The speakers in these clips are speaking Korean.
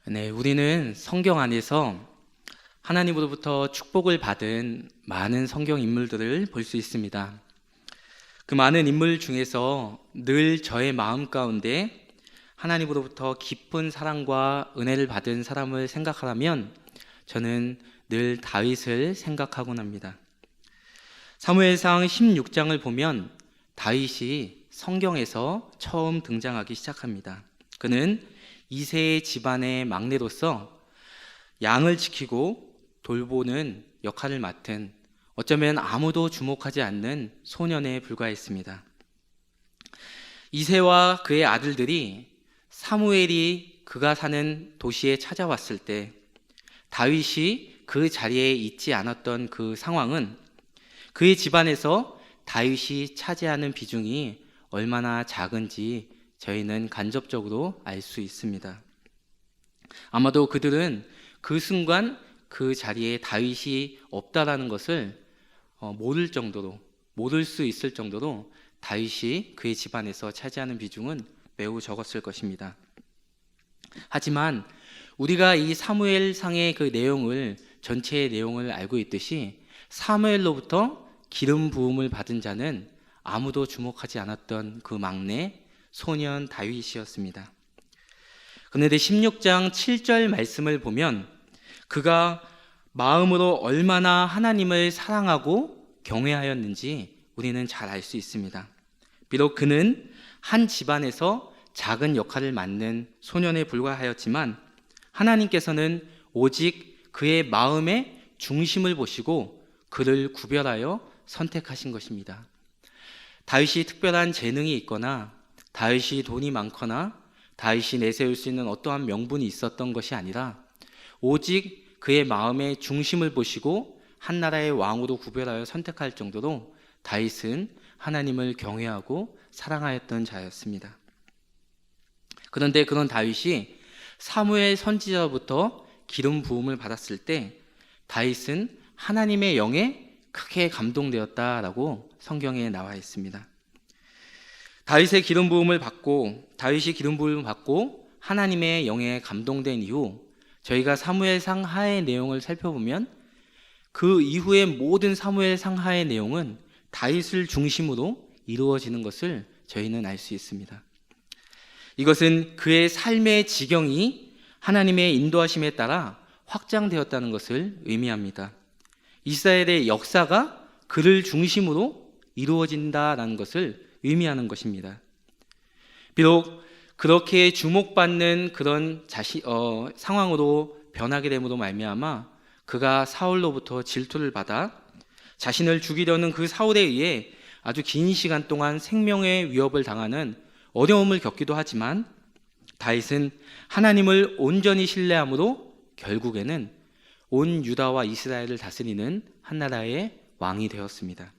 네, 우리는 성경 안에서 하나님으로부터 축복을 받은 많은 성경 인물들을 볼 수 있습니다. 그 많은 인물 중에서 늘 저의 마음 가운데 하나님으로부터 깊은 사랑과 은혜를 받은 사람을 생각하라면 저는 늘 다윗을 생각하곤 합니다. 사무엘상 16장을 보면 다윗이 성경에서 처음 등장하기 시작합니다. 그는 이새의 집안의 막내로서 양을 지키고 돌보는 역할을 맡은, 어쩌면 아무도 주목하지 않는 소년에 불과했습니다. 이새와 그의 아들들이 사무엘이 그가 사는 도시에 찾아왔을 때 다윗이 그 자리에 있지 않았던 그 상황은 그의 집안에서 다윗이 차지하는 비중이 얼마나 작은지 저희는 간접적으로 알 수 있습니다. 아마도 그들은 그 순간 그 자리에 다윗이 없다라는 것을 모를 수 있을 정도로 다윗이 그의 집안에서 차지하는 비중은 매우 적었을 것입니다. 하지만 우리가 이 사무엘상의 그 내용을, 전체의 내용을 알고 있듯이 사무엘로부터 기름 부음을 받은 자는 아무도 주목하지 않았던 그 막내 소년 다윗이었습니다. 그런데 16장 7절 말씀을 보면 그가 마음으로 얼마나 하나님을 사랑하고 경외하였는지 우리는 잘 알 수 있습니다. 비록 그는 한 집안에서 작은 역할을 맡는 소년에 불과하였지만 하나님께서는 오직 그의 마음의 중심을 보시고 그를 구별하여 선택하신 것입니다. 다윗이 특별한 재능이 있거나 다윗이 돈이 많거나 다윗이 내세울 수 있는 어떠한 명분이 있었던 것이 아니라 오직 그의 마음의 중심을 보시고 한 나라의 왕으로 구별하여 선택할 정도로 다윗은 하나님을 경외하고 사랑하였던 자였습니다. 그런데 그런 다윗이 사무엘 선지자로부터 기름 부음을 받았을 때 다윗은 하나님의 영에 크게 감동되었다라고 성경에 나와 있습니다. 다윗이 기름 부음을 받고 하나님의 영에 감동된 이후 저희가 사무엘상 하의 내용을 살펴보면 그 이후의 모든 사무엘상 하의 내용은 다윗을 중심으로 이루어지는 것을 저희는 알 수 있습니다. 이것은 그의 삶의 지경이 하나님의 인도하심에 따라 확장되었다는 것을 의미합니다. 이스라엘의 역사가 그를 중심으로 이루어진다라는 것을 의미하는 것입니다. 비록 그렇게 주목받는 그런 상황으로 변하게 됨으로 말미암아 그가 사울로부터 질투를 받아 자신을 죽이려는 그 사울에 의해 아주 긴 시간 동안 생명의 위협을 당하는 어려움을 겪기도 하지만 다윗은 하나님을 온전히 신뢰함으로 결국에는 온 유다와 이스라엘을 다스리는 한 나라의 왕이 되었습니다.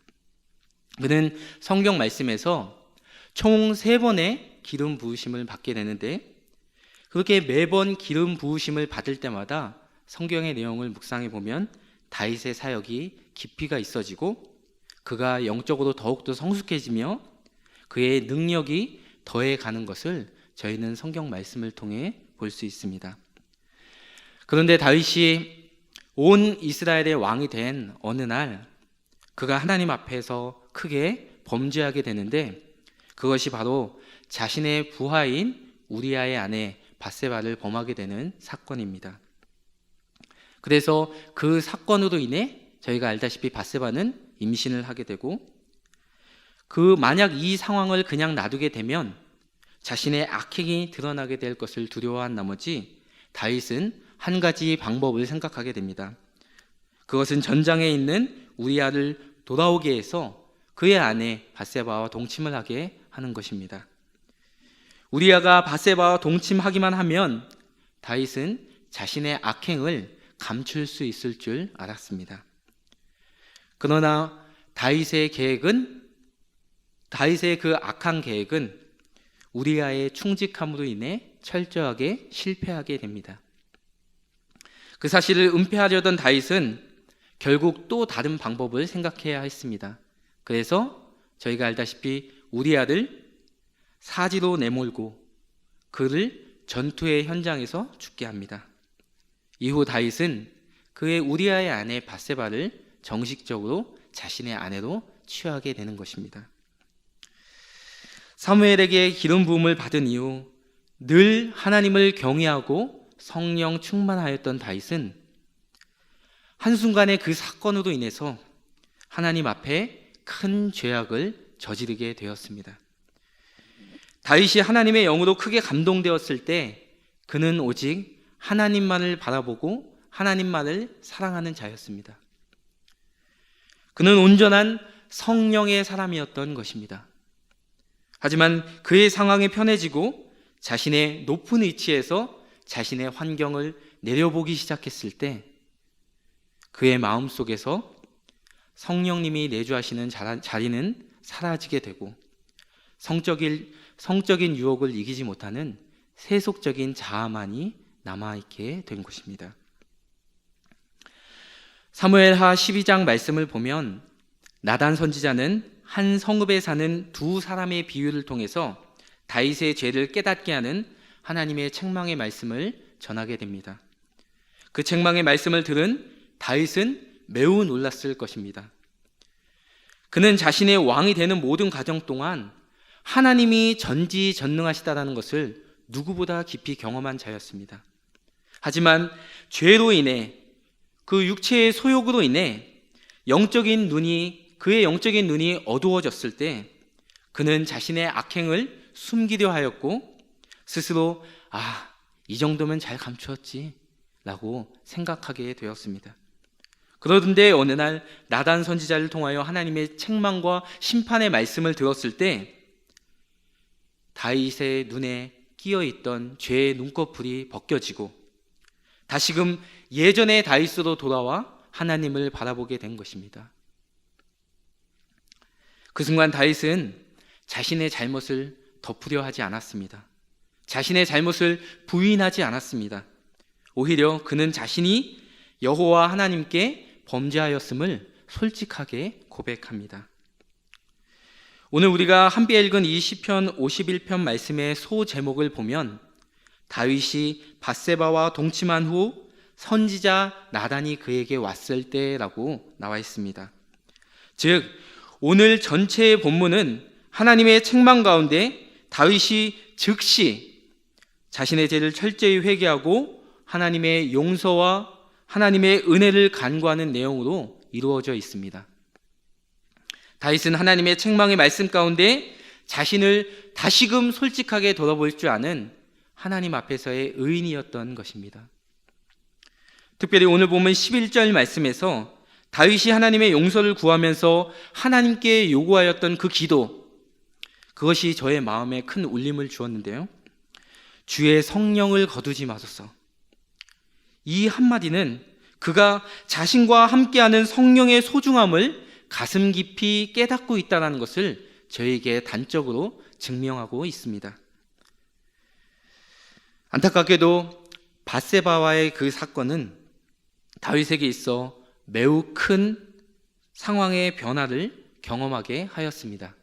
그는 성경 말씀에서 총 3번의 기름 부으심을 받게 되는데 그렇게 매번 기름 부으심을 받을 때마다 성경의 내용을 묵상해 보면 다윗의 사역이 깊이가 있어지고 그가 영적으로 더욱더 성숙해지며 그의 능력이 더해가는 것을 저희는 성경 말씀을 통해 볼 수 있습니다. 그런데 다윗이 온 이스라엘의 왕이 된 어느 날 그가 하나님 앞에서 크게 범죄하게 되는데 그것이 바로 자신의 부하인 우리아의 아내 밧세바를 범하게 되는 사건입니다. 그래서 그 사건으로 인해 저희가 알다시피 밧세바는 임신을 하게 되고 만약 이 상황을 그냥 놔두게 되면 자신의 악행이 드러나게 될 것을 두려워한 나머지 다윗은 한 가지 방법을 생각하게 됩니다. 그것은 전장에 있는 우리아를 돌아오게 해서 그의 아내 밧세바와 동침을 하게 하는 것입니다. 우리아가 밧세바와 동침하기만 하면 다윗은 자신의 악행을 감출 수 있을 줄 알았습니다. 그러나 다윗의 그 악한 계획은 우리아의 충직함으로 인해 철저하게 실패하게 됩니다. 그 사실을 은폐하려던 다윗은 결국 또 다른 방법을 생각해야 했습니다. 그래서 저희가 알다시피 우리아를 사지로 내몰고 그를 전투의 현장에서 죽게 합니다. 이후 다윗은 그의 우리아의 아내 밧세바를 정식적으로 자신의 아내로 취하게 되는 것입니다. 사무엘에게 기름 부음을 받은 이후 늘 하나님을 경외하고 성령 충만하였던 다윗은 한순간의 그 사건으로 인해서 하나님 앞에 큰 죄악을 저지르게 되었습니다. 다윗이 하나님의 영으로 크게 감동되었을 때 그는 오직 하나님만을 바라보고 하나님만을 사랑하는 자였습니다. 그는 온전한 성령의 사람이었던 것입니다. 하지만 그의 상황이 편해지고 자신의 높은 위치에서 자신의 환경을 내려보기 시작했을 때 그의 마음속에서 성령님이 내주하시는 자리는 사라지게 되고 성적인 유혹을 이기지 못하는 세속적인 자아만이 남아있게 된 것입니다. 사무엘하 12장 말씀을 보면 나단 선지자는 한 성읍에 사는 두 사람의 비유를 통해서 다윗의 죄를 깨닫게 하는 하나님의 책망의 말씀을 전하게 됩니다. 그 책망의 말씀을 들은 다윗은 매우 놀랐을 것입니다. 그는 자신의 왕이 되는 모든 과정 동안 하나님이 전지전능하시다라는 것을 누구보다 깊이 경험한 자였습니다. 하지만 죄로 인해 그 육체의 소욕으로 인해 그의 영적인 눈이 어두워졌을 때 그는 자신의 악행을 숨기려 하였고 스스로 이 정도면 잘 감추었지 라고 생각하게 되었습니다. 그러던데 어느 날 나단 선지자를 통하여 하나님의 책망과 심판의 말씀을 들었을 때 다윗의 눈에 끼어있던 죄의 눈꺼풀이 벗겨지고 다시금 예전의 다윗으로 돌아와 하나님을 바라보게 된 것입니다. 그 순간 다윗은 자신의 잘못을 덮으려 하지 않았습니다. 자신의 잘못을 부인하지 않았습니다. 오히려 그는 자신이 여호와 하나님께 범죄하였음을 솔직하게 고백합니다. 오늘 우리가 함께 읽은 이 시편 51편 말씀의 소 제목을 보면 다윗이 밧세바와 동침한 후 선지자 나단이 그에게 왔을 때라고 나와 있습니다. 즉 오늘 전체의 본문은 하나님의 책망 가운데 다윗이 즉시 자신의 죄를 철저히 회개하고 하나님의 용서와 하나님의 은혜를 간구하는 내용으로 이루어져 있습니다. 다윗은 하나님의 책망의 말씀 가운데 자신을 다시금 솔직하게 돌아볼 줄 아는 하나님 앞에서의 의인이었던 것입니다. 특별히 오늘 보면 11절 말씀에서 다윗이 하나님의 용서를 구하면서 하나님께 요구하였던 그 기도, 그것이 저의 마음에 큰 울림을 주었는데요. 주의 성령을 거두지 마소서. 이 한마디는 그가 자신과 함께하는 성령의 소중함을 가슴 깊이 깨닫고 있다는 것을 저에게 단적으로 증명하고 있습니다. 안타깝게도 밧세바와의 그 사건은 다윗에게 있어 매우 큰 상황의 변화를 경험하게 하였습니다.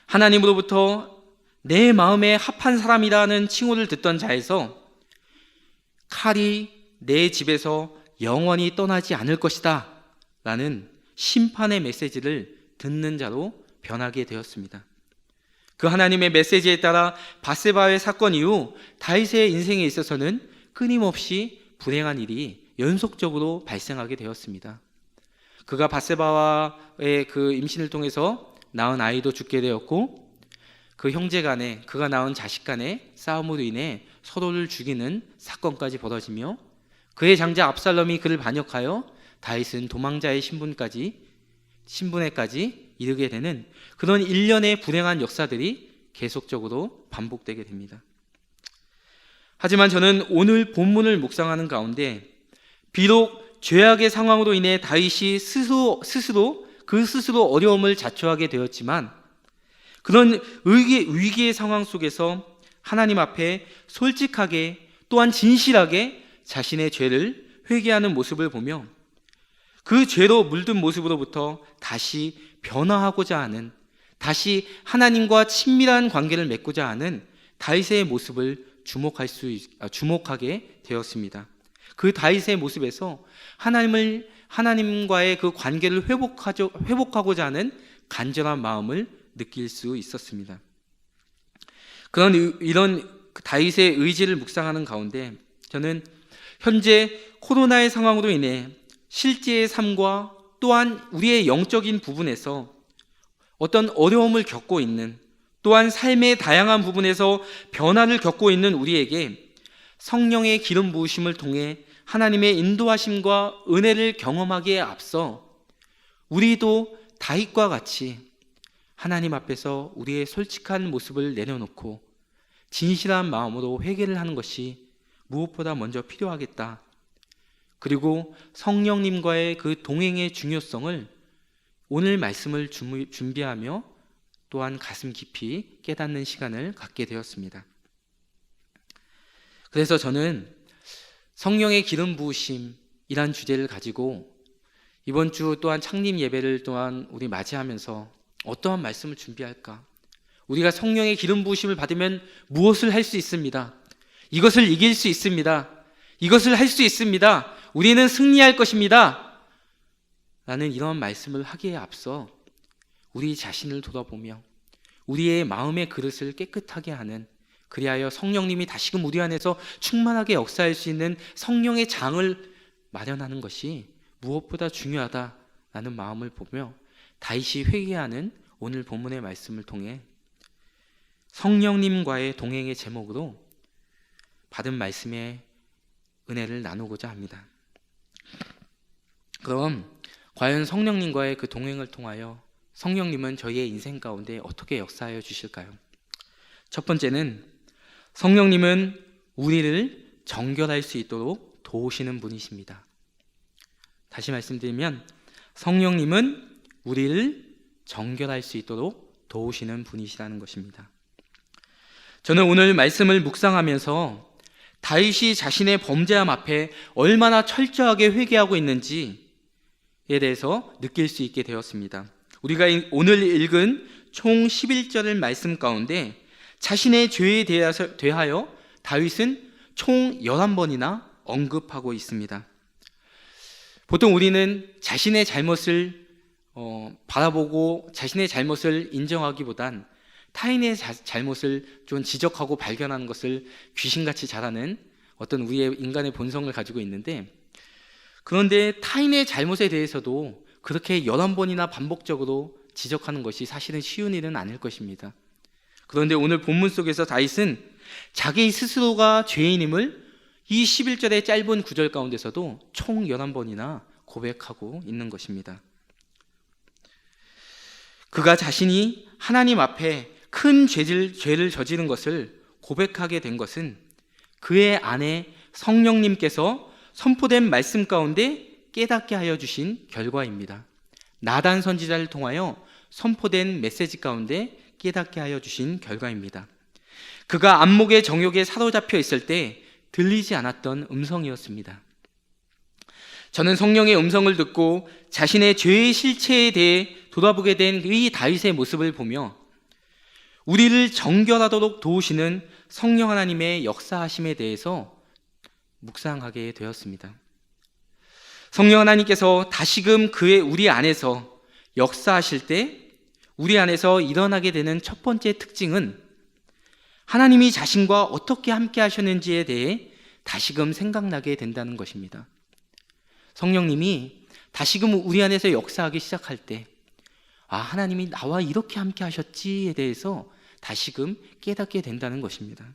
하나님으로부터 내 마음에 합한 사람이라는 칭호를 듣던 자에서 칼이 내 집에서 영원히 떠나지 않을 것이다 라는 심판의 메시지를 듣는 자로 변하게 되었습니다. 그 하나님의 메시지에 따라 밧세바의 사건 이후 다윗의 인생에 있어서는 끊임없이 불행한 일이 연속적으로 발생하게 되었습니다. 그가 밧세바와의 그 임신을 통해서 낳은 아이도 죽게 되었고 그 형제 간에 그가 낳은 자식 간의 싸움으로 인해 서로를 죽이는 사건까지 벌어지며 그의 장자 압살롬이 그를 반역하여 다윗은 도망자의 신분에까지 이르게 되는 그런 일련의 불행한 역사들이 계속적으로 반복되게 됩니다. 하지만 저는 오늘 본문을 묵상하는 가운데 비록 죄악의 상황으로 인해 다윗이 스스로 어려움을 자초하게 되었지만 그런 위기의 상황 속에서 하나님 앞에 솔직하게 또한 진실하게 자신의 죄를 회개하는 모습을 보며 그 죄로 물든 모습으로부터 다시 변화하고자 하는, 다시 하나님과 친밀한 관계를 맺고자 하는 다윗의 모습을 주목하게 되었습니다. 그 다윗의 모습에서 하나님과의 그 관계를 회복하고자 하는 간절한 마음을 느낄 수 있었습니다. 이런 다윗의 의지를 묵상하는 가운데 저는 현재 코로나의 상황으로 인해 실제의 삶과 또한 우리의 영적인 부분에서 어떤 어려움을 겪고 있는, 또한 삶의 다양한 부분에서 변화를 겪고 있는 우리에게 성령의 기름 부으심을 통해 하나님의 인도하심과 은혜를 경험하기에 앞서 우리도 다윗과 같이 하나님 앞에서 우리의 솔직한 모습을 내려놓고 진실한 마음으로 회개를 하는 것이 무엇보다 먼저 필요하겠다. 그리고 성령님과의 그 동행의 중요성을 오늘 말씀을 준비하며 또한 가슴 깊이 깨닫는 시간을 갖게 되었습니다. 그래서 저는 성령의 기름 부으심이란 주제를 가지고 이번 주 또한 창립 예배를 또한 우리 맞이하면서 어떠한 말씀을 준비할까? 우리가 성령의 기름 부으심을 받으면 무엇을 할 수 있습니다. 이것을 이길 수 있습니다. 이것을 할 수 있습니다. 우리는 승리할 것입니다. 라는 이런 말씀을 하기에 앞서 우리 자신을 돌아보며 우리의 마음의 그릇을 깨끗하게 하는, 그리하여 성령님이 다시금 우리 안에서 충만하게 역사할 수 있는 성령의 장을 마련하는 것이 무엇보다 중요하다라는 마음을 보며 다윗이 회개하는 오늘 본문의 말씀을 통해 성령님과의 동행의 제목으로 받은 말씀의 은혜를 나누고자 합니다. 그럼 과연 성령님과의 그 동행을 통하여 성령님은 저희의 인생 가운데 어떻게 역사하여 주실까요? 첫 번째는 성령님은 우리를 정결할 수 있도록 도우시는 분이십니다. 다시 말씀드리면 성령님은 우리를 정결할 수 있도록 도우시는 분이시라는 것입니다. 저는 오늘 말씀을 묵상하면서 다윗이 자신의 범죄함 앞에 얼마나 철저하게 회개하고 있는지에 대해서 느낄 수 있게 되었습니다. 우리가 오늘 읽은 총 11절의 말씀 가운데 자신의 죄에 대하여 다윗은 총 11번이나 언급하고 있습니다. 보통 우리는 자신의 잘못을 바라보고 자신의 잘못을 인정하기보단 타인의 잘못을 좀 지적하고 발견하는 것을 귀신같이 잘하는 어떤 우리의 인간의 본성을 가지고 있는데, 그런데 타인의 잘못에 대해서도 그렇게 11번이나 반복적으로 지적하는 것이 사실은 쉬운 일은 아닐 것입니다. 그런데 오늘 본문 속에서 다윗은 자기 스스로가 죄인임을 이 11절의 짧은 구절 가운데서도 총 11번이나 고백하고 있는 것입니다. 그가 자신이 하나님 앞에 큰 죄를 저지른 것을 고백하게 된 것은 그의 안에 성령님께서 선포된 말씀 가운데 깨닫게 하여 주신 결과입니다. 나단 선지자를 통하여 선포된 메시지 가운데 깨닫게 하여 주신 결과입니다. 그가 안목의 정욕에 사로잡혀 있을 때 들리지 않았던 음성이었습니다. 저는 성령의 음성을 듣고 자신의 죄의 실체에 대해 돌아보게 된 이 다윗의 모습을 보며 우리를 정결하도록 도우시는 성령 하나님의 역사하심에 대해서 묵상하게 되었습니다. 성령 하나님께서 다시금 우리 안에서 역사하실 때 우리 안에서 일어나게 되는 첫 번째 특징은 하나님이 자신과 어떻게 함께 하셨는지에 대해 다시금 생각나게 된다는 것입니다. 성령님이 다시금 우리 안에서 역사하기 시작할 때 하나님이 나와 이렇게 함께 하셨지에 대해서 다시금 깨닫게 된다는 것입니다.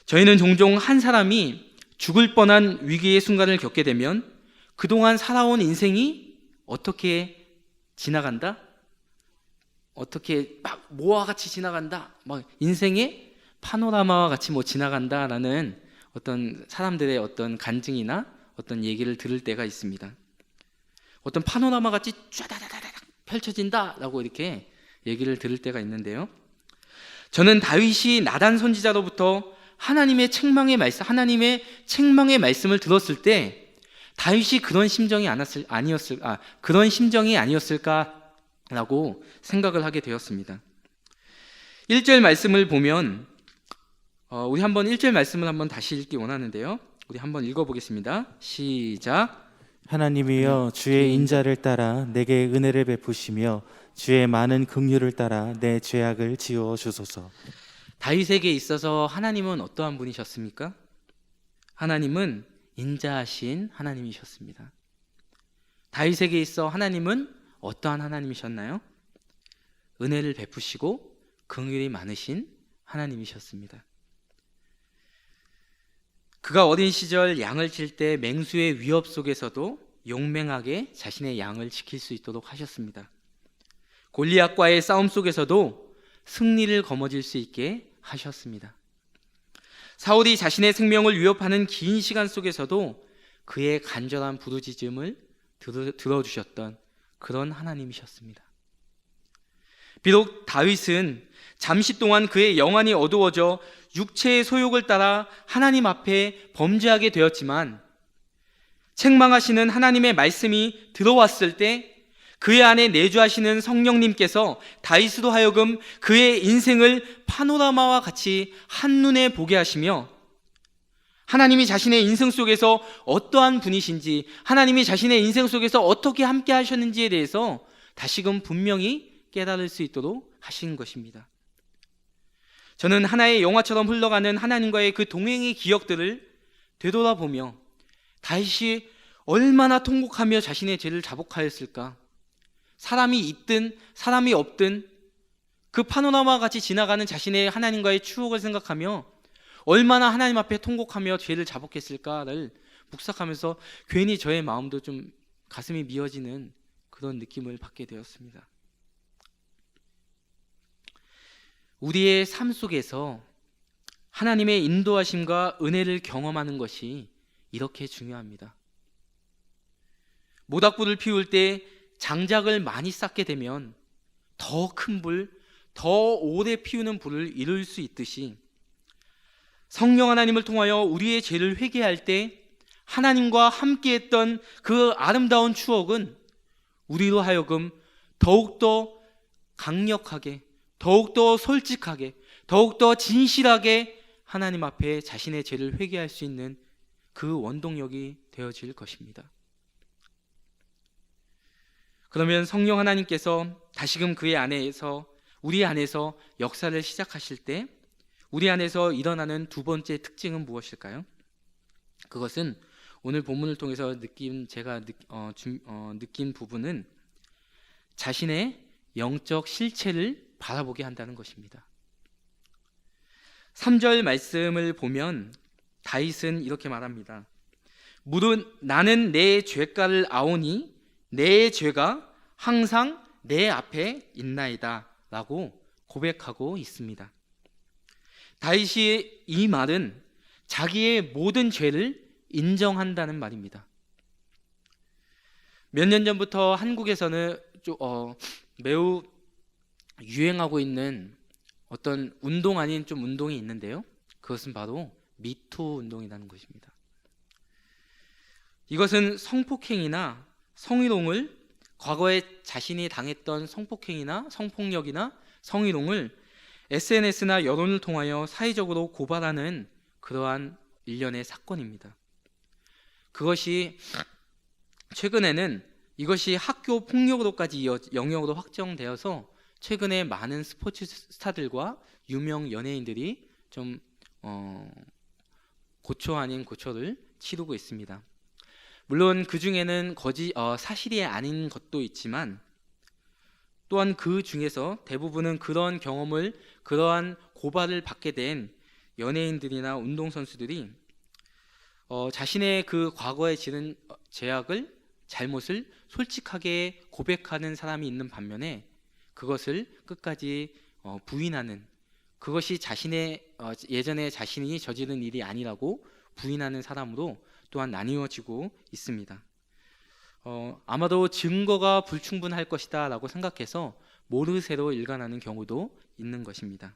저희는 종종 한 사람이 죽을 뻔한 위기의 순간을 겪게 되면 그동안 살아온 인생이 어떻게 지나간다? 어떻게 막 뭐와 같이 지나간다? 막 인생의 파노라마와 같이 지나간다라는 어떤 사람들의 어떤 간증이나 어떤 얘기를 들을 때가 있습니다. 어떤 파노라마 같이 쫙다다다닥 펼쳐진다라고 이렇게 얘기를 들을 때가 있는데요. 저는 다윗이 나단 선지자로부터 하나님의 책망의 말씀을 들었을 때 다윗이 그런 심정이 아니었을까라고 생각을 하게 되었습니다. 1절 말씀을 보면 우리 한번 1절 말씀을 한번 다시 읽기 원하는데요. 우리 한번 읽어보겠습니다. 시작. 하나님이여 주의 인자를 따라 내게 은혜를 베푸시며 주의 많은 긍휼을 따라 내 죄악을 지워 주소서. 다윗에게 있어서 하나님은 어떠한 분이셨습니까? 하나님은 인자하신 하나님이셨습니다. 다윗에게 있어 하나님은 어떠한 하나님이셨나요? 은혜를 베푸시고 긍휼이 많으신 하나님이셨습니다. 그가 어린 시절 양을 칠 때 맹수의 위협 속에서도 용맹하게 자신의 양을 지킬 수 있도록 하셨습니다. 골리앗과의 싸움 속에서도 승리를 거머쥘 수 있게 하셨습니다. 사울이 자신의 생명을 위협하는 긴 시간 속에서도 그의 간절한 부르짖음을 들어주셨던 그런 하나님이셨습니다. 비록 다윗은 잠시 동안 그의 영안이 어두워져 육체의 소욕을 따라 하나님 앞에 범죄하게 되었지만 책망하시는 하나님의 말씀이 들어왔을 때 그의 안에 내주하시는 성령님께서 다윗으로 하여금 그의 인생을 파노라마와 같이 한눈에 보게 하시며 하나님이 자신의 인생 속에서 어떠한 분이신지, 하나님이 자신의 인생 속에서 어떻게 함께 하셨는지에 대해서 다시금 분명히 깨달을 수 있도록 하신 것입니다. 저는 하나의 영화처럼 흘러가는 하나님과의 그 동행의 기억들을 되돌아보며 다윗이 얼마나 통곡하며 자신의 죄를 자복하였을까? 사람이 있든 사람이 없든 그 파노라마와 같이 지나가는 자신의 하나님과의 추억을 생각하며 얼마나 하나님 앞에 통곡하며 죄를 자복했을까를 묵상하면서 괜히 저의 마음도 좀 가슴이 미어지는 그런 느낌을 받게 되었습니다. 우리의 삶 속에서 하나님의 인도하심과 은혜를 경험하는 것이 이렇게 중요합니다. 모닥불을 피울 때 장작을 많이 쌓게 되면 더 큰 불, 더 오래 피우는 불을 이룰 수 있듯이 성령 하나님을 통하여 우리의 죄를 회개할 때 하나님과 함께했던 그 아름다운 추억은 우리로 하여금 더욱더 강력하게, 더욱더 솔직하게, 더욱더 진실하게 하나님 앞에 자신의 죄를 회개할 수 있는 그 원동력이 되어질 것입니다. 그러면 성령 하나님께서 다시금 그의 안에서, 우리 안에서 역사를 시작하실 때 우리 안에서 일어나는 두 번째 특징은 무엇일까요? 그것은 오늘 본문을 통해서 제가 느낀 부분은 자신의 영적 실체를 바라보게 한다는 것입니다. 3절 말씀을 보면 다윗은 이렇게 말합니다. 무릇 나는 내 죄가를 아오니 내 죄가 항상 내 앞에 있나이다 라고 고백하고 있습니다. 다윗이 이 말은 자기의 모든 죄를 인정한다는 말입니다. 몇 년 전부터 한국에서는 매우 유행하고 있는 어떤 운동 아닌 좀 운동이 있는데요. 그것은 바로 미투 운동이라는 것입니다. 이것은 성폭행이나 성희롱을 과거에 자신이 당했던 성폭행이나 성폭력이나 성희롱을 SNS나 여론을 통하여 사회적으로 고발하는 그러한 일련의 사건입니다. 그것이 최근에는 이것이 학교 폭력으로까지 영역으로 확정되어서 최근에 많은 스포츠 스타들과 유명 연예인들이 좀 고초 아닌 고초를 치르고 있습니다. 물론 그 중에는 사실이 아닌 것도 있지만 또한 그 중에서 대부분은 그런 경험을, 그러한 고발을 받게 된 연예인들이나 운동선수들이 자신의 그 과거에 지른 죄악을, 잘못을 솔직하게 고백하는 사람이 있는 반면에 그것을 끝까지 부인하는, 그것이 자신의 예전에 자신이 저지른 일이 아니라고 부인하는 사람으로 또한 나뉘어지고 있습니다. 아마도 증거가 불충분할 것이다 라고 생각해서 모르쇠로 일관하는 경우도 있는 것입니다.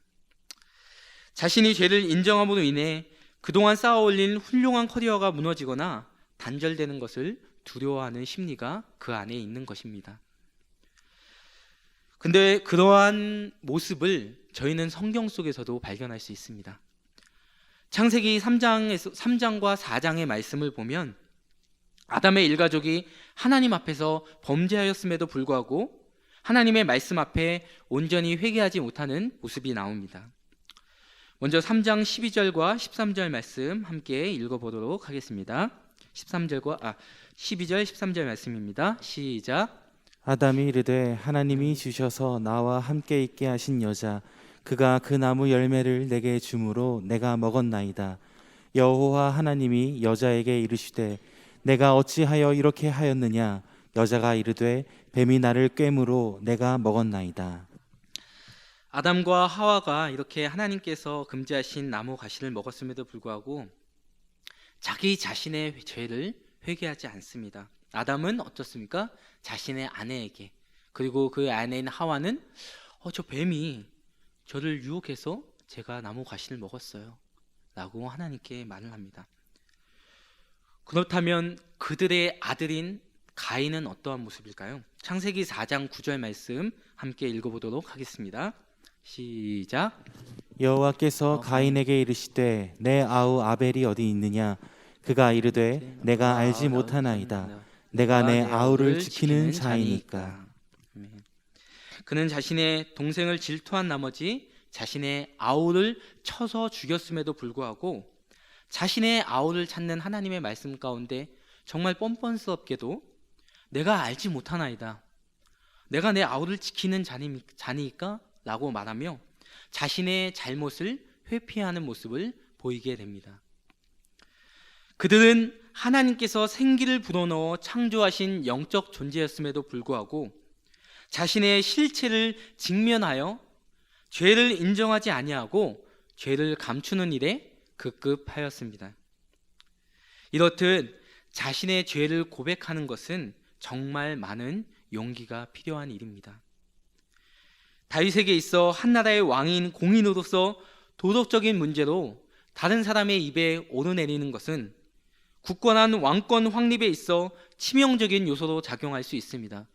자신이 죄를 인정함으로 인해 그동안 쌓아올린 훌륭한 커리어가 무너지거나 단절되는 것을 두려워하는 심리가 그 안에 있는 것입니다. 근데 그러한 모습을 저희는 성경 속에서도 발견할 수 있습니다. 창세기 3장과 4장의 말씀을 보면 아담의 일가족이 하나님 앞에서 범죄하였음에도 불구하고 하나님의 말씀 앞에 온전히 회개하지 못하는 모습이 나옵니다. 먼저 3장 12절과 13절 말씀 함께 읽어보도록 하겠습니다. 12절 13절 말씀입니다. 시작. 아담이 이르되 하나님이 주셔서 나와 함께 있게 하신 여자 그가 그 나무 열매를 내게 주므로 내가 먹었나이다. 여호와 하나님이 여자에게 이르시되 내가 어찌하여 이렇게 하였느냐. 여자가 이르되 뱀이 나를 꿰므로 내가 먹었나이다. 아담과 하와가 이렇게 하나님께서 금지하신 나무 가시를 먹었음에도 불구하고 자기 자신의 죄를 회개하지 않습니다. 아담은 어떻습니까? 자신의 아내에게, 그리고 그 아내인 하와는 저 뱀이 저를 유혹해서 제가 나무 가시를 먹었어요 라고 하나님께 말을 합니다. 그렇다면 그들의 아들인 가인은 어떠한 모습일까요? 창세기 4장 9절 말씀 함께 읽어보도록 하겠습니다. 시작. 여호와께서 가인에게 이르시되 내 아우 아벨이 어디 있느냐. 그가 이르되 내가 알지 못하나이다. 내가 내 아우를 지키는 자이니까. 그는 자신의 동생을 질투한 나머지 자신의 아우를 쳐서 죽였음에도 불구하고 자신의 아우를 찾는 하나님의 말씀 가운데 정말 뻔뻔스럽게도 내가 알지 못하나이다. 내가 내 아우를 지키는 자니까 라고 말하며 자신의 잘못을 회피하는 모습을 보이게 됩니다. 그들은 하나님께서 생기를 불어넣어 창조하신 영적 존재였음에도 불구하고 자신의 실체를 직면하여 죄를 인정하지 아니하고 죄를 감추는 일에 급급하였습니다. 이렇듯 자신의 죄를 고백하는 것은 정말 많은 용기가 필요한 일입니다. 다윗에게 있어 한나라의 왕인 공인으로서 도덕적인 문제로 다른 사람의 입에 오르내리는 것은 굳건한 왕권 확립에 있어 치명적인 요소로 작용할 수 있습니다.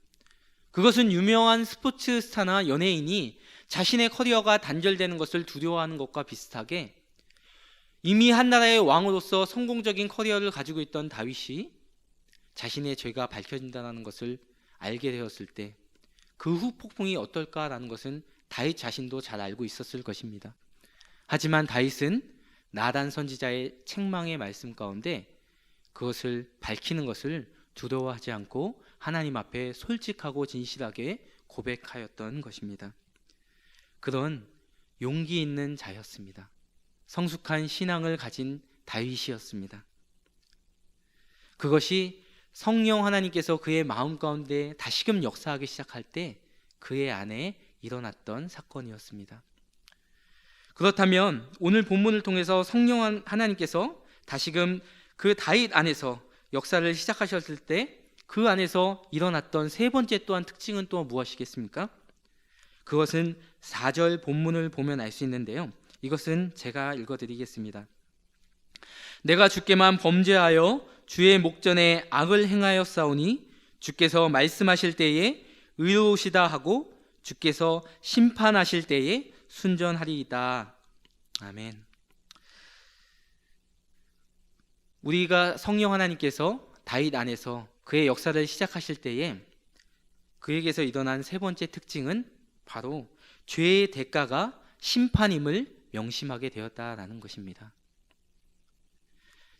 그것은 유명한 스포츠 스타나 연예인이 자신의 커리어가 단절되는 것을 두려워하는 것과 비슷하게 이미 한나라의 왕으로서 성공적인 커리어를 가지고 있던 다윗이 자신의 죄가 밝혀진다는 것을 알게 되었을 때 그 후 폭풍이 어떨까라는 것은 다윗 자신도 잘 알고 있었을 것입니다. 하지만 다윗은 나단 선지자의 책망의 말씀 가운데 그것을 밝히는 것을 두려워하지 않고 하나님 앞에 솔직하고 진실하게 고백하였던 것입니다. 그런 용기 있는 자였습니다. 성숙한 신앙을 가진 다윗이었습니다. 그것이 성령 하나님께서 그의 마음 가운데 다시금 역사하기 시작할 때 그의 안에 일어났던 사건이었습니다. 그렇다면 오늘 본문을 통해서 성령 하나님께서 다시금 그 다윗 안에서 역사를 시작하셨을 때 그 안에서 일어났던 세 번째 또한 특징은 또 무엇이겠습니까? 그것은 4절 본문을 보면 알 수 있는데요. 이것은 제가 읽어드리겠습니다. 내가 주께만 범죄하여 주의 목전에 악을 행하였사오니 주께서 말씀하실 때에 의로우시다 하고 주께서 심판하실 때에 순전하리이다. 아멘. 우리가 성령 하나님께서 다윗 안에서 그의 역사를 시작하실 때에 그에게서 일어난 세 번째 특징은 바로 죄의 대가가 심판임을 명심하게 되었다라는 것입니다.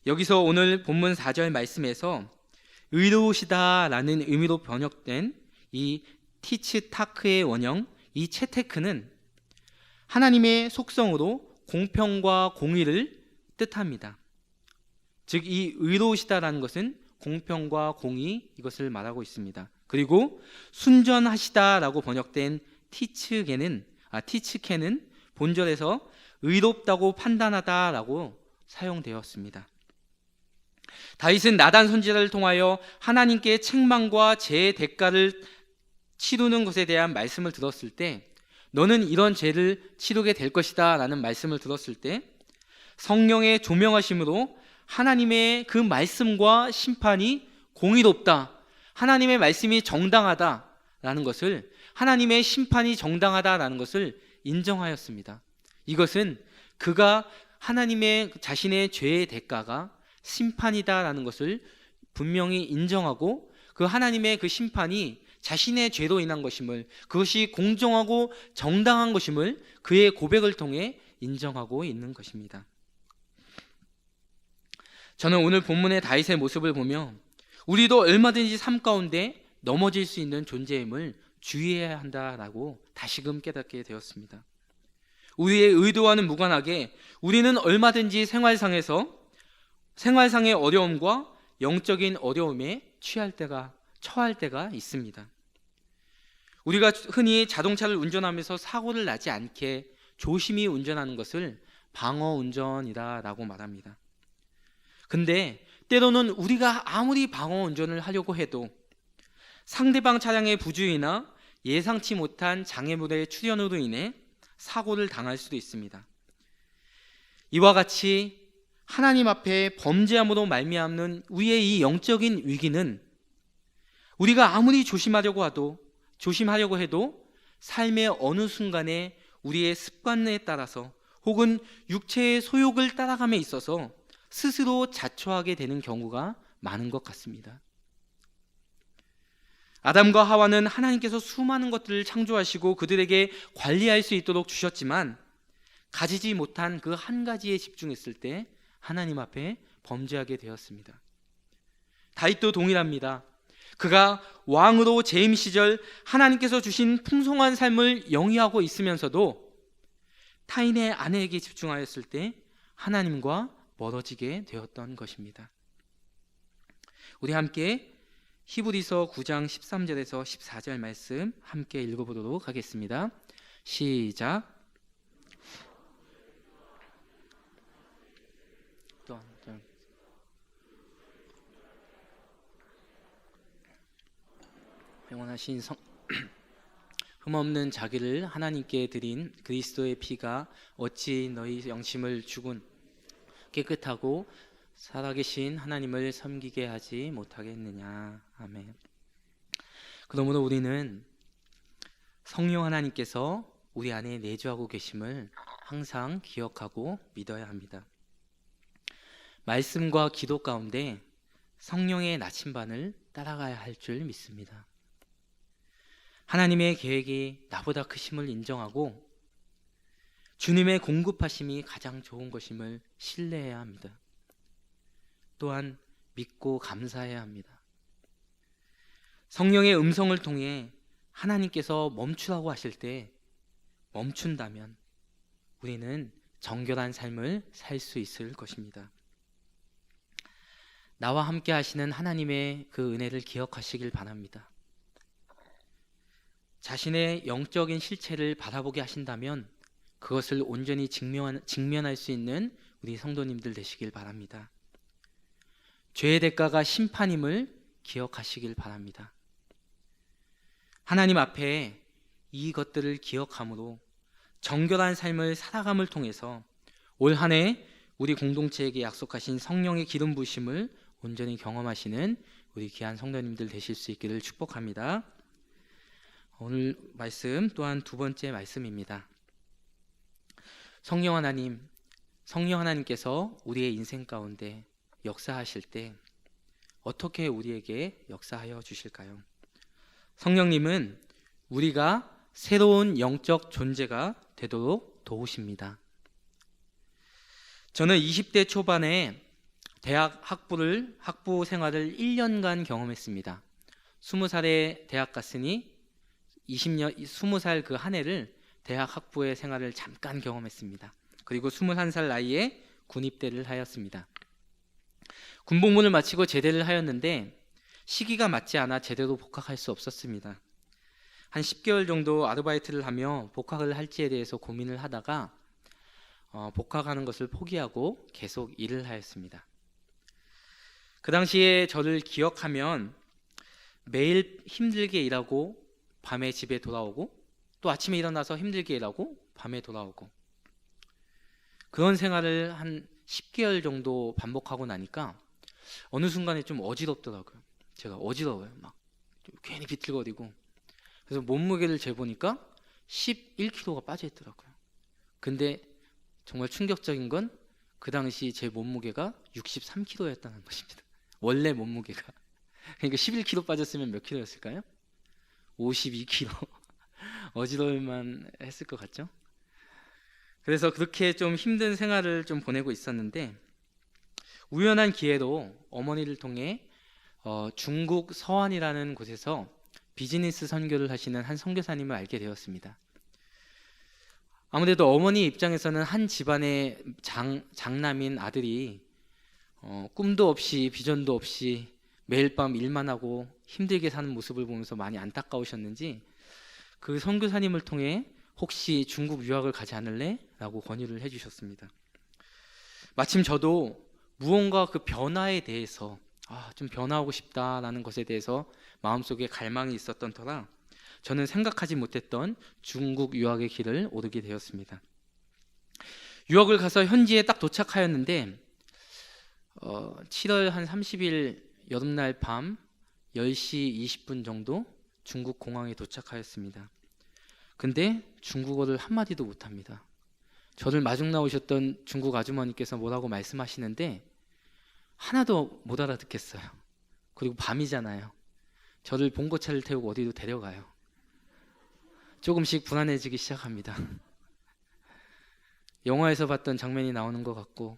여기서 오늘 본문 4절 말씀에서 의로우시다라는 의미로 번역된 이 티츠타크의 원형, 이 채테크는 하나님의 속성으로 공평과 공의를 뜻합니다. 즉 이 의로우시다라는 것은 공평과 공의 이것을 말하고 있습니다. 그리고 순전하시다라고 번역된 티츠케는 본절에서 의롭다고 판단하다라고 사용되었습니다. 다윗은 나단 선지자를 통하여 하나님께 책망과 죄의 대가를 치르는 것에 대한 말씀을 들었을 때 너는 이런 죄를 치르게 될 것이다 라는 말씀을 들었을 때 성령의 조명하심으로 하나님의 그 말씀과 심판이 공의롭다, 하나님의 말씀이 정당하다라는 것을, 하나님의 심판이 정당하다라는 것을 인정하였습니다. 이것은 그가 하나님의 자신의 죄의 대가가 심판이다라는 것을 분명히 인정하고 그 하나님의 그 심판이 자신의 죄로 인한 것임을, 그것이 공정하고 정당한 것임을 그의 고백을 통해 인정하고 있는 것입니다. 저는 오늘 본문의 다윗의 모습을 보며 우리도 얼마든지 삶 가운데 넘어질 수 있는 존재임을 주의해야 한다라고 다시금 깨닫게 되었습니다. 우리의 의도와는 무관하게 우리는 얼마든지 생활상의 어려움과 영적인 어려움에 처할 때가 있습니다. 우리가 흔히 자동차를 운전하면서 사고를 나지 않게 조심히 운전하는 것을 방어 운전이다라고 말합니다. 근데 때로는 우리가 아무리 방어 운전을 하려고 해도 상대방 차량의 부주의나 예상치 못한 장애물의 출현으로 인해 사고를 당할 수도 있습니다. 이와 같이 하나님 앞에 범죄함으로 말미암는 우리의 이 영적인 위기는 우리가 아무리 조심하려고 해도 삶의 어느 순간에 우리의 습관에 따라서 혹은 육체의 소욕을 따라감에 있어서 스스로 자초하게 되는 경우가 많은 것 같습니다. 아담과 하와는 하나님께서 수많은 것들을 창조하시고 그들에게 관리할 수 있도록 주셨지만 가지지 못한 그 한 가지에 집중했을 때 하나님 앞에 범죄하게 되었습니다. 다윗도 동일합니다. 그가 왕으로 재임 시절 하나님께서 주신 풍성한 삶을 영위하고 있으면서도 타인의 아내에게 집중하였을 때 하나님과 멀어지게 되었던 것입니다. 우리 함께 히브리서 9장 13절에서 14절 말씀 함께 읽어보도록 하겠습니다. 시작. 영원하신 흠없는 자기를 하나님께 드린 그리스도의 피가 어찌 너희 영심을 죽은 깨끗하고 살아계신 하나님을 섬기게 하지 못하겠느냐. 아멘. 그러므로 우리는 성령 하나님께서 우리 안에 내주하고 계심을 항상 기억하고 믿어야 합니다. 말씀과 기도 가운데 성령의 나침반을 따라가야 할 줄 믿습니다. 하나님의 계획이 나보다 크심을 인정하고 주님의 공급하심이 가장 좋은 것임을 신뢰해야 합니다. 또한 믿고 감사해야 합니다. 성령의 음성을 통해 하나님께서 멈추라고 하실 때 멈춘다면 우리는 정결한 삶을 살 수 있을 것입니다. 나와 함께 하시는 하나님의 그 은혜를 기억하시길 바랍니다. 자신의 영적인 실체를 바라보게 하신다면 그것을 온전히 직면할 수 있는 우리 성도님들 되시길 바랍니다. 죄의 대가가 심판임을 기억하시길 바랍니다. 하나님 앞에 이것들을 기억함으로 정결한 삶을 살아감을 통해서 올 한 해 우리 공동체에게 약속하신 성령의 기름 부으심을 온전히 경험하시는 우리 귀한 성도님들 되실 수 있기를 축복합니다. 오늘 말씀 또한 두 번째 말씀입니다. 성령 하나님께서 우리의 인생 가운데 역사하실 때 어떻게 우리에게 역사하여 주실까요? 성령님은 우리가 새로운 영적 존재가 되도록 도우십니다. 저는 20대 초반에 대학 학부 생활을 1년간 경험했습니다. 20살에 대학 갔으니 20살 그 한 해를 대학 학부의 생활을 잠깐 경험했습니다. 그리고 21살 나이에 군입대를 하였습니다. 군복무를 마치고 제대를 하였는데 시기가 맞지 않아 제대로 복학할 수 없었습니다. 한 10개월 정도 아르바이트를 하며 복학을 할지에 대해서 고민을 하다가 복학하는 것을 포기하고 계속 일을 하였습니다. 그 당시에 저를 기억하면 매일 힘들게 일하고 밤에 집에 돌아오고 또 아침에 일어나서 힘들게 일하고 밤에 돌아오고 그런 생활을 한 10개월 정도 반복하고 나니까 어느 순간에 좀 어지럽더라고요. 제가 어지러워요. 막 괜히 비틀거리고. 그래서 몸무게를 재보니까 11kg가 빠져 있더라고요. 근데 정말 충격적인 건 그 당시 제 몸무게가 63kg였다는 것입니다. 원래 몸무게가. 그러니까 11kg 빠졌으면 몇 킬로였을까요? 52kg. 어지러울만 했을 것 같죠? 그래서 그렇게 좀 힘든 생활을 좀 보내고 있었는데, 우연한 기회로 어머니를 통해 중국 서안이라는 곳에서 비즈니스 선교를 하시는 한 선교사님을 알게 되었습니다. 아무래도 어머니 입장에서는 한 집안의 장남인 아들이 꿈도 없이 비전도 없이 매일 밤 일만 하고 힘들게 사는 모습을 보면서 많이 안타까우셨는지 그 선교사님을 통해 혹시 중국 유학을 가지 않을래? 라고 권유를 해주셨습니다. 마침 저도 무언가 그 변화에 대해서 좀 변화하고 싶다라는 것에 대해서 마음속에 갈망이 있었던 터라 저는 생각하지 못했던 중국 유학의 길을 오르게 되었습니다. 유학을 가서 현지에 딱 도착하였는데 7월 한 30일 여름날 밤 10시 20분 정도 중국 공항에 도착하였습니다. 근데 중국어를 한마디도 못합니다. 저를 마중 나오셨던 중국 아주머니께서 뭐라고 말씀하시는데 하나도 못 알아듣겠어요. 그리고 밤이잖아요. 저를 봉고차를 태우고 어디로 데려가요. 조금씩 불안해지기 시작합니다. 영화에서 봤던 장면이 나오는 것 같고,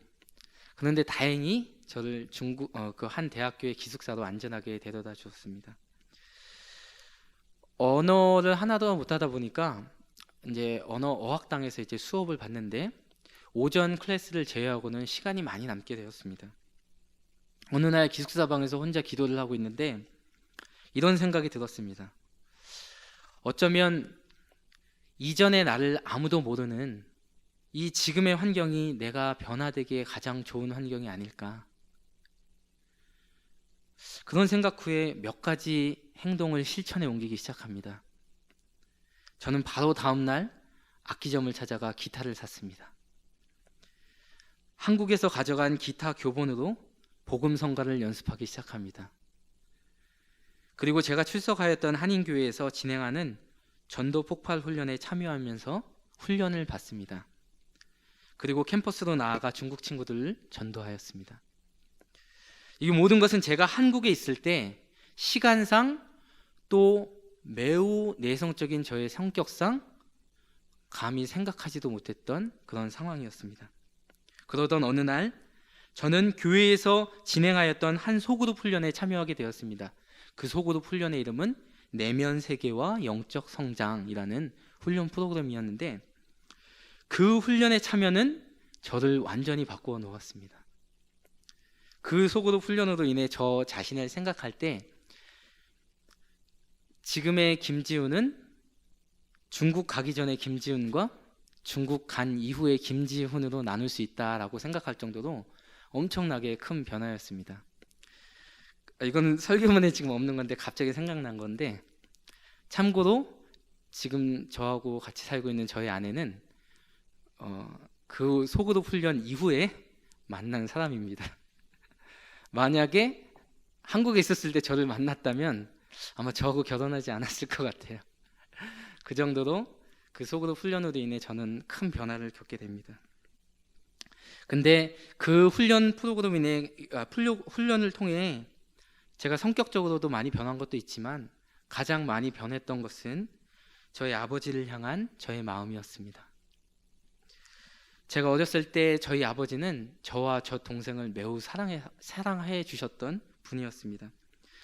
그런데 다행히 저를 중국 그 한 대학교의 기숙사로 안전하게 데려다 주었습니다. 언어를 하나도 못하다 보니까 이제 언어 어학당에서 이제 수업을 받는데 오전 클래스를 제외하고는 시간이 많이 남게 되었습니다. 어느 날 기숙사 방에서 혼자 기도를 하고 있는데 이런 생각이 들었습니다. 어쩌면 이전의 나를 아무도 모르는 이 지금의 환경이 내가 변화되기에 가장 좋은 환경이 아닐까. 그런 생각 후에 몇 가지 행동을 실천에 옮기기 시작합니다. 저는 바로 다음 날 악기점을 찾아가 기타를 샀습니다. 한국에서 가져간 기타 교본으로 복음성가를 연습하기 시작합니다. 그리고 제가 출석하였던 한인교회에서 진행하는 전도 폭발 훈련에 참여하면서 훈련을 받습니다. 그리고 캠퍼스로 나아가 중국 친구들을 전도하였습니다. 이 모든 것은 제가 한국에 있을 때 시간상 또 매우 내성적인 저의 성격상 감히 생각하지도 못했던 그런 상황이었습니다. 그러던 어느 날 저는 교회에서 진행하였던 한 소그룹 훈련에 참여하게 되었습니다. 그 소그룹 훈련의 이름은 내면 세계와 영적 성장이라는 훈련 프로그램이었는데 그 훈련의 참여는 저를 완전히 바꾸어 놓았습니다. 그 소그룹 훈련으로 인해 저 자신을 생각할 때 지금의 김지훈은 중국 가기 전의 김지훈과 중국 간 이후의 김지훈으로 나눌 수 있다라고 생각할 정도로 엄청나게 큰 변화였습니다. 이건 설교문에 지금 없는 건데 갑자기 생각난 건데, 참고로 지금 저하고 같이 살고 있는 저희 아내는 그 소그룹 훈련 이후에 만난 사람입니다. 만약에 한국에 있었을 때 저를 만났다면 아마 저하고 결혼하지 않았을 것 같아요. 그 정도로 그 소그룹 훈련으로 인해 저는 큰 변화를 겪게 됩니다. 근데 그 훈련 프로그램 인해 훈련을 통해 제가 성격적으로도 많이 변한 것도 있지만 가장 많이 변했던 것은 저희 아버지를 향한 저의 마음이었습니다. 제가 어렸을 때 저희 아버지는 저와 저 동생을 매우 사랑해 주셨던 분이었습니다.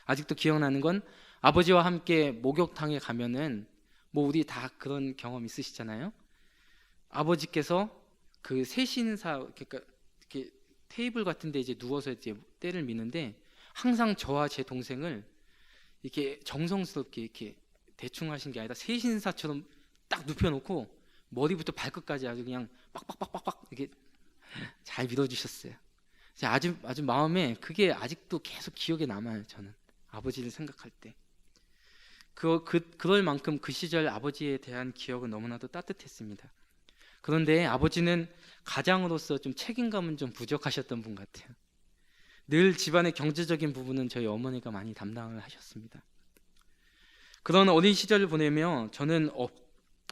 아직도 기억나는 건 아버지와 함께 목욕탕에 가면은 뭐 우리 다 그런 경험 있으시잖아요. 아버지께서 그 세신사 그러니까 이렇게 테이블 같은데 이제 누워서 이제 때를 미는데 항상 저와 제 동생을 이렇게 정성스럽게 이렇게 대충 하신 게 아니라 세신사처럼 딱 눕혀놓고 머리부터 발끝까지 아주 그냥 빡빡빡빡빡 이렇게 잘 밀어주셨어요. 아주 마음에 그게 아직도 계속 기억에 남아요. 저는 아버지를 생각할 때 그럴 만큼 그 시절 아버지에 대한 기억은 너무나도 따뜻했습니다. 그런데 아버지는 가장으로서 좀 책임감은 좀 부족하셨던 분 같아요. 늘 집안의 경제적인 부분은 저희 어머니가 많이 담당을 하셨습니다. 그런 어린 시절을 보내며 저는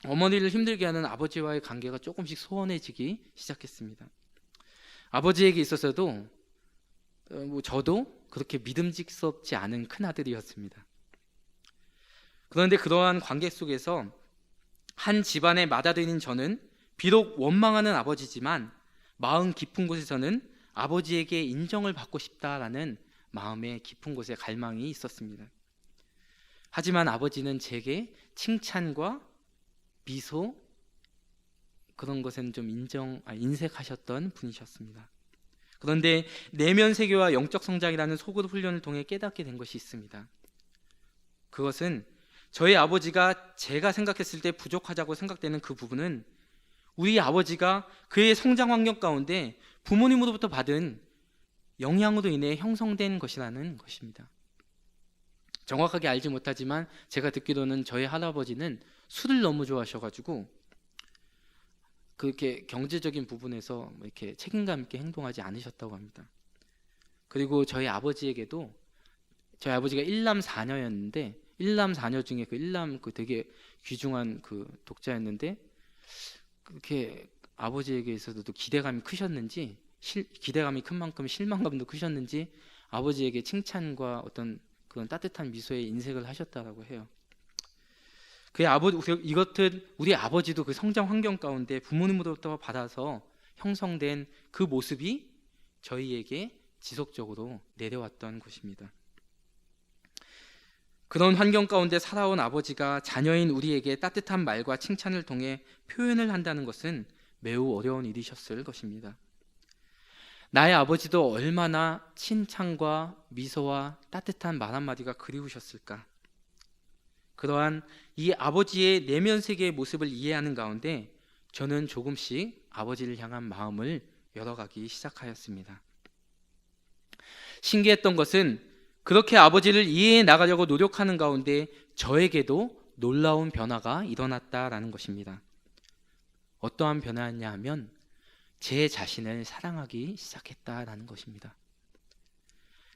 어머니를 힘들게 하는 아버지와의 관계가 조금씩 소원해지기 시작했습니다. 아버지에게 있어서도 저도 그렇게 믿음직스럽지 않은 큰 아들이었습니다. 그런데 그러한 관계 속에서 한 집안의 맏아들인 저는 비록 원망하는 아버지지만 마음 깊은 곳에서는 아버지에게 인정을 받고 싶다라는 마음의 깊은 곳에 갈망이 있었습니다. 하지만 아버지는 제게 칭찬과 미소 그런 것은 좀 인색하셨던 분이셨습니다. 그런데 내면 세계와 영적 성장이라는 소그룹 훈련을 통해 깨닫게 된 것이 있습니다. 그것은 저희 아버지가 제가 생각했을 때 부족하다고 생각되는 그 부분은 우리 아버지가 그의 성장 환경 가운데 부모님으로부터 받은 영향으로 인해 형성된 것이라는 것입니다. 정확하게 알지 못하지만 제가 듣기로는 저희 할아버지는 술을 너무 좋아하셔가지고 그렇게 경제적인 부분에서 이렇게 책임감 있게 행동하지 않으셨다고 합니다. 그리고 저희 아버지에게도 저희 아버지가 일남 4녀였는데 일남 4녀 중에 그 일남 그 되게 귀중한 그 독자였는데 그렇게 아버지에게 있어서도 기대감이 크셨는지 기대감이 큰 만큼 실망감도 크셨는지 아버지에게 칭찬과 어떤 그런 따뜻한 미소에 인색을 하셨다라고 해요. 이것은 우리 아버지도 그 성장 환경 가운데 부모님으로부터 받아서 형성된 그 모습이 저희에게 지속적으로 내려왔던 것입니다. 그런 환경 가운데 살아온 아버지가 자녀인 우리에게 따뜻한 말과 칭찬을 통해 표현을 한다는 것은 매우 어려운 일이셨을 것입니다. 나의 아버지도 얼마나 칭찬과 미소와 따뜻한 말 한마디가 그리우셨을까. 그러한 이 아버지의 내면 세계의 모습을 이해하는 가운데 저는 조금씩 아버지를 향한 마음을 열어가기 시작하였습니다. 신기했던 것은 그렇게 아버지를 이해해 나가려고 노력하는 가운데 저에게도 놀라운 변화가 일어났다라는 것입니다. 어떠한 변화였냐 하면 제 자신을 사랑하기 시작했다라는 것입니다.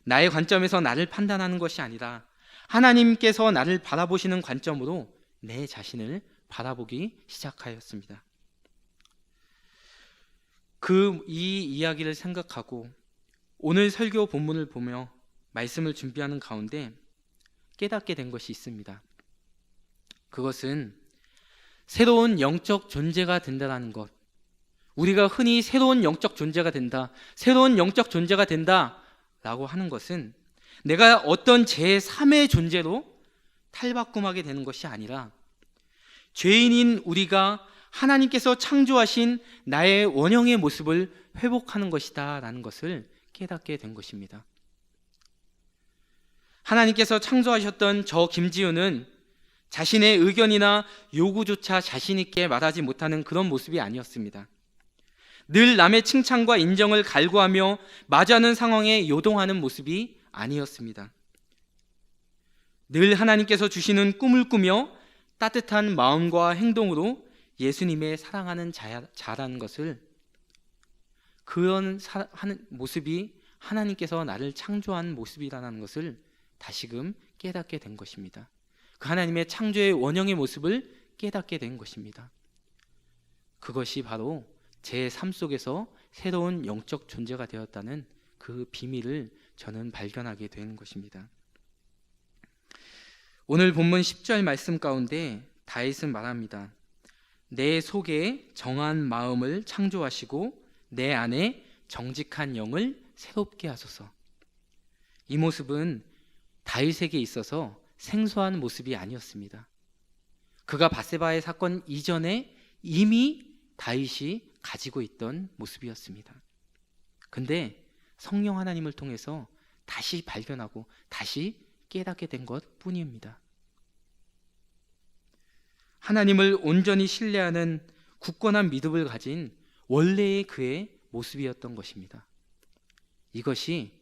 나의 관점에서 나를 판단하는 것이 아니라 하나님께서 나를 바라보시는 관점으로 내 자신을 바라보기 시작하였습니다. 이 이야기를 생각하고 오늘 설교 본문을 보며 말씀을 준비하는 가운데 깨닫게 된 것이 있습니다. 그것은 새로운 영적 존재가 된다는 것. 우리가 흔히 새로운 영적 존재가 된다, 새로운 영적 존재가 된다라고 하는 것은 내가 어떤 제3의 존재로 탈바꿈하게 되는 것이 아니라 죄인인 우리가 하나님께서 창조하신 나의 원형의 모습을 회복하는 것이다 라는 것을 깨닫게 된 것입니다. 하나님께서 창조하셨던 저 김지우는 자신의 의견이나 요구조차 자신 있게 말하지 못하는 그런 모습이 아니었습니다. 늘 남의 칭찬과 인정을 갈구하며 마주하는 상황에 요동하는 모습이 아니었습니다. 늘 하나님께서 주시는 꿈을 꾸며 따뜻한 마음과 행동으로 예수님의 사랑하는 자라는 것을 그런 하는 모습이 하나님께서 나를 창조한 모습이라는 것을 다시금 깨닫게 된 것입니다. 그 하나님의 창조의 원형의 모습을 깨닫게 된 것입니다. 그것이 바로 제 삶 속에서 새로운 영적 존재가 되었다는 그 비밀을 저는 발견하게 된 것입니다. 오늘 본문 10절 말씀 가운데 다윗은 말합니다. 내 속에 정한 마음을 창조하시고 내 안에 정직한 영을 새롭게 하소서. 이 모습은 다윗에게 있어서 생소한 모습이 아니었습니다. 그가 밧세바의 사건 이전에 이미 다윗이 가지고 있던 모습이었습니다. 근데 성령 하나님을 통해서 다시 발견하고 다시 깨닫게 된 것 뿐입니다. 하나님을 온전히 신뢰하는 굳건한 믿음을 가진 원래의 그의 모습이었던 것입니다. 이것이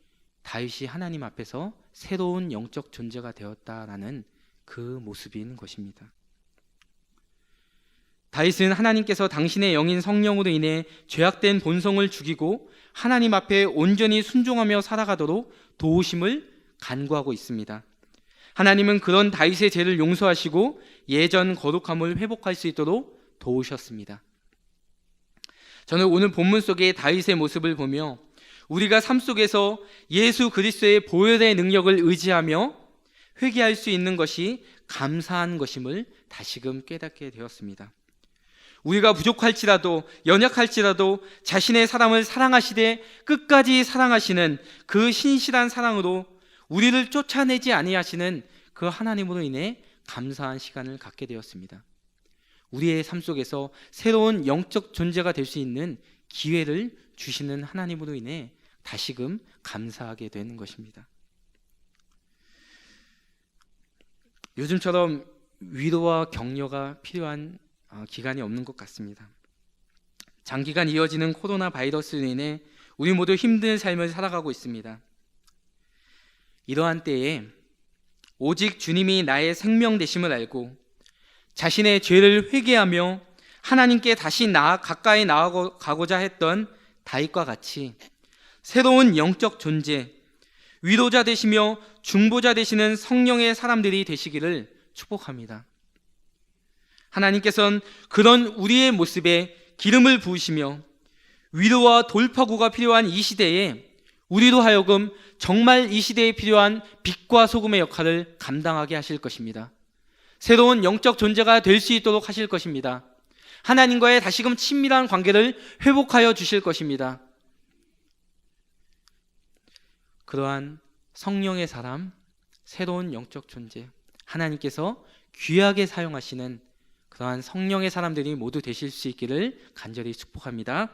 다윗이 하나님 앞에서 새로운 영적 존재가 되었다라는 그 모습인 것입니다. 다윗은 하나님께서 당신의 영인 성령으로 인해 죄악된 본성을 죽이고 하나님 앞에 온전히 순종하며 살아가도록 도우심을 간구하고 있습니다. 하나님은 그런 다윗의 죄를 용서하시고 예전 거룩함을 회복할 수 있도록 도우셨습니다. 저는 오늘 본문 속의 다윗의 모습을 보며 우리가 삶 속에서 예수 그리스도의 보혈의 능력을 의지하며 회개할 수 있는 것이 감사한 것임을 다시금 깨닫게 되었습니다. 우리가 부족할지라도 연약할지라도 자신의 사람을 사랑하시되 끝까지 사랑하시는 그 신실한 사랑으로 우리를 쫓아내지 아니하시는 그 하나님으로 인해 감사한 시간을 갖게 되었습니다. 우리의 삶 속에서 새로운 영적 존재가 될 수 있는 기회를 주시는 하나님으로 인해 다시금 감사하게 되는 것입니다. 요즘처럼 위로와 격려가 필요한 기간이 없는 것 같습니다. 장기간 이어지는 코로나 바이러스로 인해 우리 모두 힘든 삶을 살아가고 있습니다. 이러한 때에 오직 주님이 나의 생명 되심을 알고 자신의 죄를 회개하며 하나님께 다시 가까이 나아가고자 했던 다윗과 같이 새로운 영적 존재, 위로자 되시며 중보자 되시는 성령의 사람들이 되시기를 축복합니다. 하나님께서는 그런 우리의 모습에 기름을 부으시며 위로와 돌파구가 필요한 이 시대에 우리로 하여금 정말 이 시대에 필요한 빛과 소금의 역할을 감당하게 하실 것입니다. 새로운 영적 존재가 될 수 있도록 하실 것입니다. 하나님과의 다시금 친밀한 관계를 회복하여 주실 것입니다. 그러한 성령의 사람, 새로운 영적 존재, 하나님께서 귀하게 사용하시는 그러한 성령의 사람들이 모두 되실 수 있기를 간절히 축복합니다.